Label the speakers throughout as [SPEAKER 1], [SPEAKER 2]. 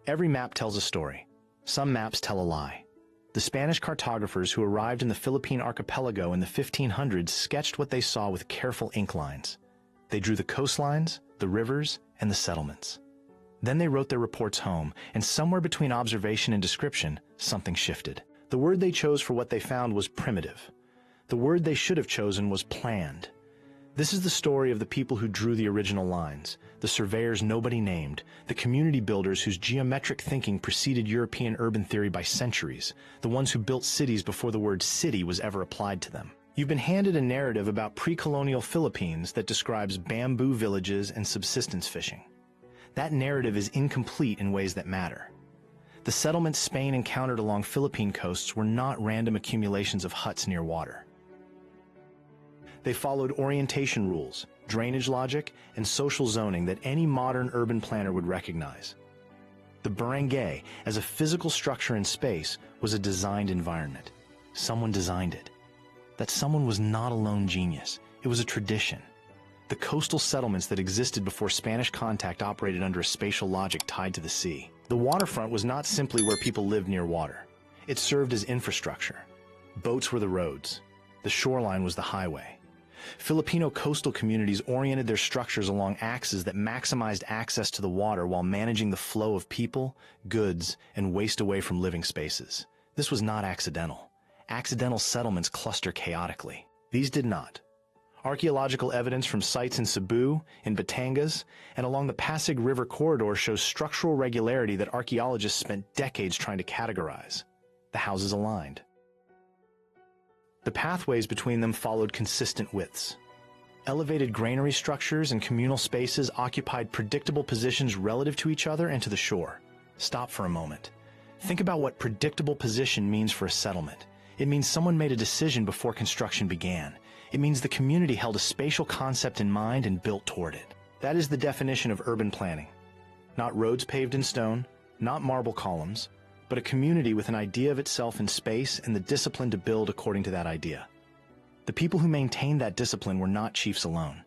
[SPEAKER 1] Every map tells a story. Some maps tell a lie. The Spanish cartographers who arrived in the Philippine archipelago in the 1500s sketched what they saw with careful ink lines. They drew the coastlines, the rivers, and the settlements. Then they wrote their reports home, and somewhere between observation and description, something shifted. The word they chose for what they found was primitive. The word they should have chosen was planned. This is the story of the people who drew the original lines, the surveyors nobody named, the community builders whose geometric thinking preceded European urban theory by centuries, the ones who built cities before the word city was ever applied to them. You've been handed a narrative about pre-colonial Philippines that describes bamboo villages and subsistence fishing. That narrative is incomplete in ways that matter. The settlements Spain encountered along Philippine coasts were not random accumulations of huts near water. They followed orientation rules, drainage logic, and social zoning that any modern urban planner would recognize. The barangay, as a physical structure in space, was a designed environment. Someone designed it. That someone was not a lone genius. It was a tradition. The coastal settlements that existed before Spanish contact operated under a spatial logic tied to the sea. The waterfront was not simply where people lived near water. It served as infrastructure. Boats were the roads. The shoreline was the highway. Filipino coastal communities oriented their structures along axes that maximized access to the water while managing the flow of people, goods, and waste away from living spaces. This was not accidental. Accidental settlements cluster chaotically. These did not. Archaeological evidence from sites in Cebu, in Batangas, and along the Pasig River corridor shows structural regularity that archaeologists spent decades trying to categorize. The houses aligned. The pathways between them followed consistent widths. Elevated granary structures and communal spaces occupied predictable positions relative to each other and to the shore. Stop for a moment. Think about what predictable position means for a settlement. It means someone made a decision before construction began. It means the community held a spatial concept in mind and built toward it. That is the definition of urban planning. Not roads paved in stone, not marble columns, but a community with an idea of itself in space and the discipline to build according to that idea. The people who maintained that discipline were not chiefs alone.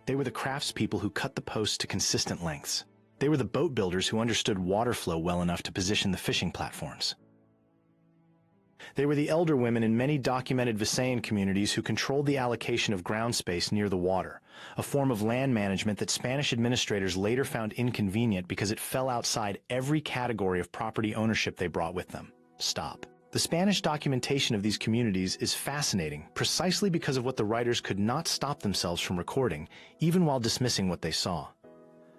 [SPEAKER 1] They were the craftspeople who cut the posts to consistent lengths. They were the boat builders who understood water flow well enough to position the fishing platforms. They were the elder women in many documented Visayan communities who controlled the allocation of ground space near the water, a form of land management that Spanish administrators later found inconvenient because it fell outside every category of property ownership they brought with them. Stop. The Spanish documentation of these communities is fascinating precisely because of what the writers could not stop themselves from recording, even while dismissing what they saw.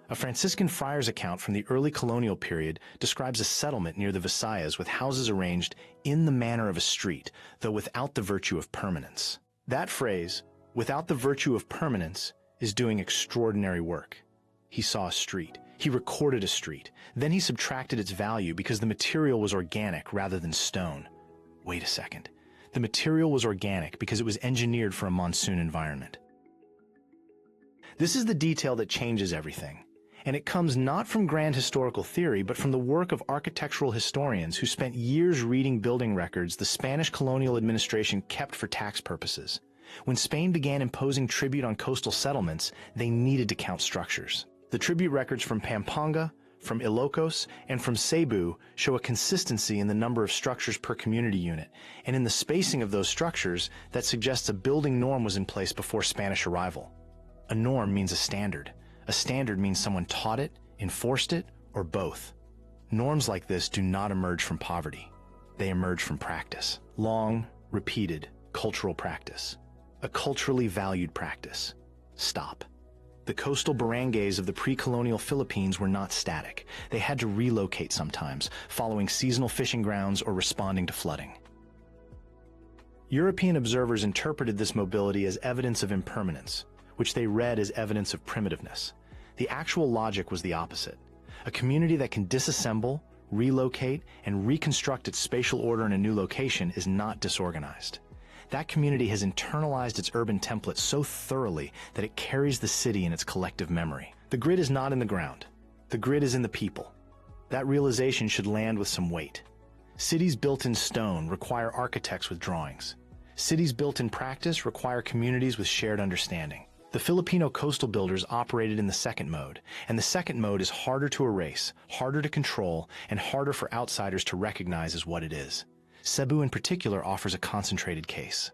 [SPEAKER 1] A Franciscan friar's account from the early colonial period describes a settlement near the Visayas with houses arranged in the manner of a street, though without the virtue of permanence. That phrase, without the virtue of permanence, is doing extraordinary work. He saw a street. He recorded a street. Then he subtracted its value because the material was organic rather than stone. Wait a second. The material was organic because it was engineered for a monsoon environment. This is the detail that changes everything. And it comes not from grand historical theory, but from the work of architectural historians who spent years reading building records the Spanish colonial administration kept for tax purposes. When Spain began imposing tribute on coastal settlements, they needed to count structures. The tribute records from Pampanga, from Ilocos, and from Cebu show a consistency in the number of structures per community unit, and in the spacing of those structures that suggests a building norm was in place before Spanish arrival. A norm means a standard. A standard means someone taught it, enforced it, or both. Norms like this do not emerge from poverty. They emerge from practice. Long, repeated, cultural practice. A culturally valued practice. Stop. The coastal barangays of the pre-colonial Philippines were not static. They had to relocate sometimes, following seasonal fishing grounds or responding to flooding. European observers interpreted this mobility as evidence of impermanence, which they read as evidence of primitiveness. The actual logic was the opposite. A community that can disassemble, relocate, and reconstruct its spatial order in a new location is not disorganized. That community has internalized its urban template so thoroughly that it carries the city in its collective memory. The grid is not in the ground. The grid is in the people. That realization should land with some weight. Cities built in stone require architects with drawings. Cities built in practice require communities with shared understanding. The Filipino coastal builders operated in the second mode, and the second mode is harder to erase, harder to control, and harder for outsiders to recognize as what it is. Cebu in particular offers a concentrated case.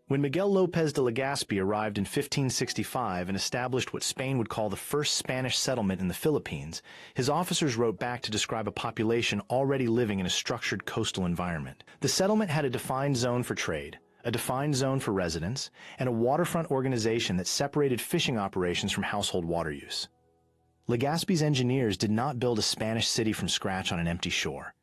[SPEAKER 1] When Miguel López de Legazpi arrived in 1565 and established what Spain would call the first Spanish settlement in the Philippines, his officers wrote back to describe a population already living in a structured coastal environment. The settlement had a defined zone for trade, a defined zone for residence, and a waterfront organization that separated fishing operations from household water use. Legazpi's engineers did not build a Spanish city from scratch on an empty shore.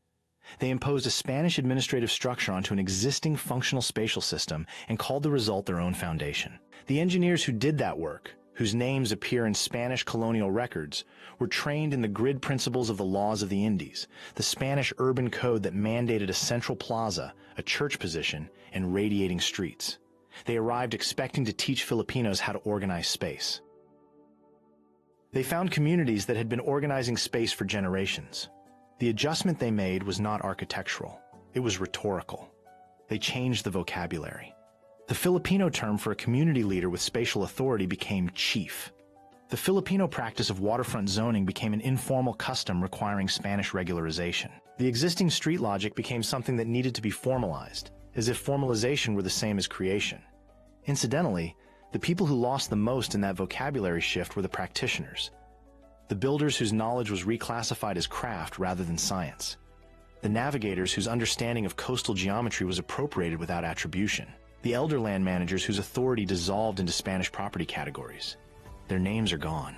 [SPEAKER 1] They imposed a Spanish administrative structure onto an existing functional spatial system and called the result their own foundation. The engineers who did that work, whose names appear in Spanish colonial records, were trained in the grid principles of the laws of the Indies, the Spanish urban code that mandated a central plaza, a church position, and radiating streets. They arrived expecting to teach Filipinos how to organize space. They found communities that had been organizing space for generations. The adjustment they made was not architectural, it was rhetorical. They changed the vocabulary. The Filipino term for a community leader with spatial authority became chief. The Filipino practice of waterfront zoning became an informal custom requiring Spanish regularization. The existing street logic became something that needed to be formalized, as if formalization were the same as creation. Incidentally, the people who lost the most in that vocabulary shift were the practitioners. The builders whose knowledge was reclassified as craft rather than science. The navigators whose understanding of coastal geometry was appropriated without attribution. The elder land managers whose authority dissolved into Spanish property categories. Their names are gone.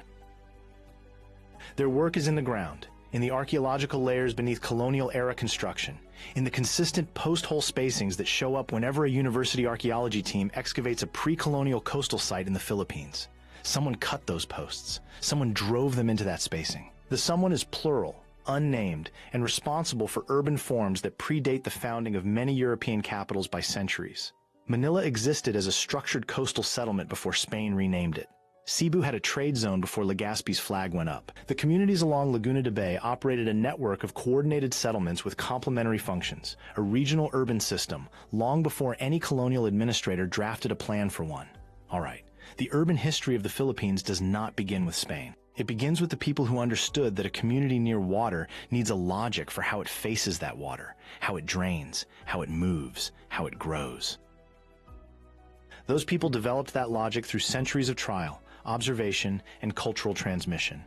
[SPEAKER 1] Their work is in the ground, in the archaeological layers beneath colonial-era construction, in the consistent post-hole spacings that show up whenever a university archaeology team excavates a pre-colonial coastal site in the Philippines. Someone cut those posts. Someone drove them into that spacing. The someone is plural, unnamed, and responsible for urban forms that predate the founding of many European capitals by centuries. Manila existed as a structured coastal settlement before Spain renamed it. Cebu had a trade zone before Legazpi's flag went up. The communities along Laguna de Bay operated a network of coordinated settlements with complementary functions, a regional urban system, long before any colonial administrator drafted a plan for one. All right. The urban history of the Philippines does not begin with Spain. It begins with the people who understood that a community near water needs a logic for how it faces that water, how it drains, how it moves, how it grows. Those people developed that logic through centuries of trial, observation, and cultural transmission.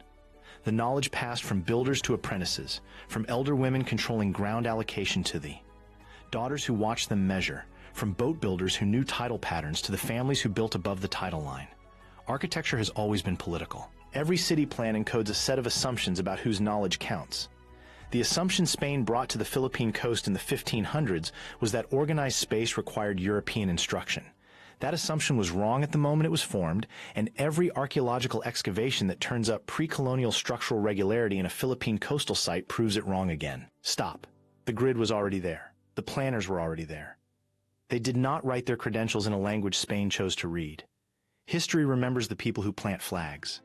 [SPEAKER 1] The knowledge passed from builders to apprentices, from elder women controlling ground allocation to the daughters who watched them measure, from boat builders who knew tidal patterns to the families who built above the tidal line. Architecture has always been political. Every city plan encodes a set of assumptions about whose knowledge counts. The assumption Spain brought to the Philippine coast in the 1500s was that organized space required European instruction. That assumption was wrong at the moment it was formed, and every archaeological excavation that turns up pre-colonial structural regularity in a Philippine coastal site proves it wrong again. Stop. The grid was already there. The planners were already there. They did not write their credentials in a language Spain chose to read. History remembers the people who plant flags.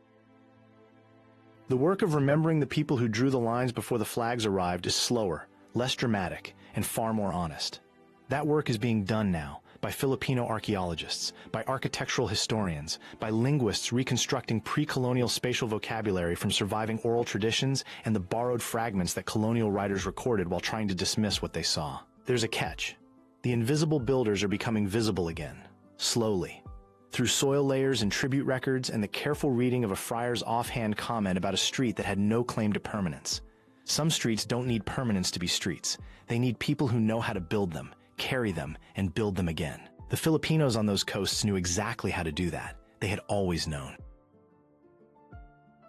[SPEAKER 1] The work of remembering the people who drew the lines before the flags arrived is slower, less dramatic, and far more honest. That work is being done now by Filipino archaeologists, by architectural historians, by linguists reconstructing pre-colonial spatial vocabulary from surviving oral traditions and the borrowed fragments that colonial writers recorded while trying to dismiss what they saw. There's a catch. The invisible builders are becoming visible again, slowly, through soil layers and tribute records and the careful reading of a friar's offhand comment about a street that had no claim to permanence. Some streets don't need permanence to be streets. They need people who know how to build them, carry them, and build them again. The Filipinos on those coasts knew exactly how to do that. They had always known.